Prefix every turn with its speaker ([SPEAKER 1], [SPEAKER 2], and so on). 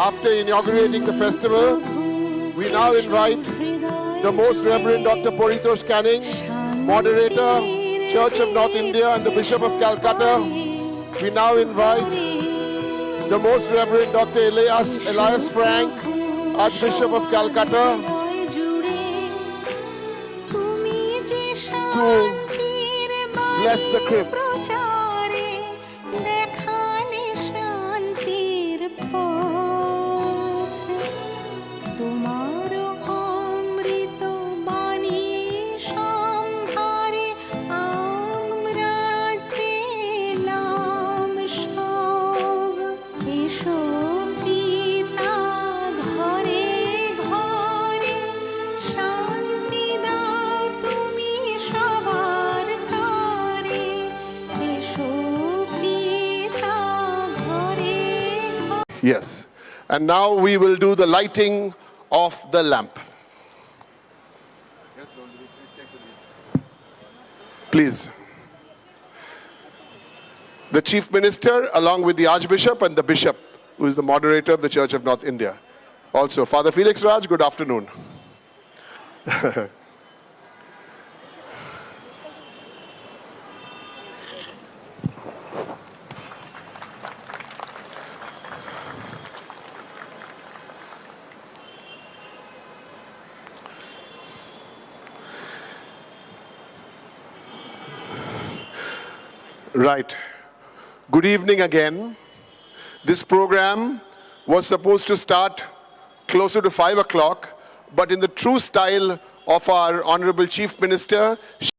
[SPEAKER 1] After inaugurating the festival, we now invite the Most Reverend Dr. Paritosh Canning, Moderator, Church of North India and the Bishop of Calcutta. We now invite the Most Reverend Dr. Elias Frank, Archbishop of Calcutta, to bless the crypt. Yes. And now we will do the lighting of the lamp. Please. The Chief Minister, along with the Archbishop and the Bishop, who is the moderator of the Church of North India. Also, Father Felix Raj, good afternoon. Right. Good evening again. This program was supposed to start closer to 5 o'clock, but in the true style of our Honorable Chief Minister,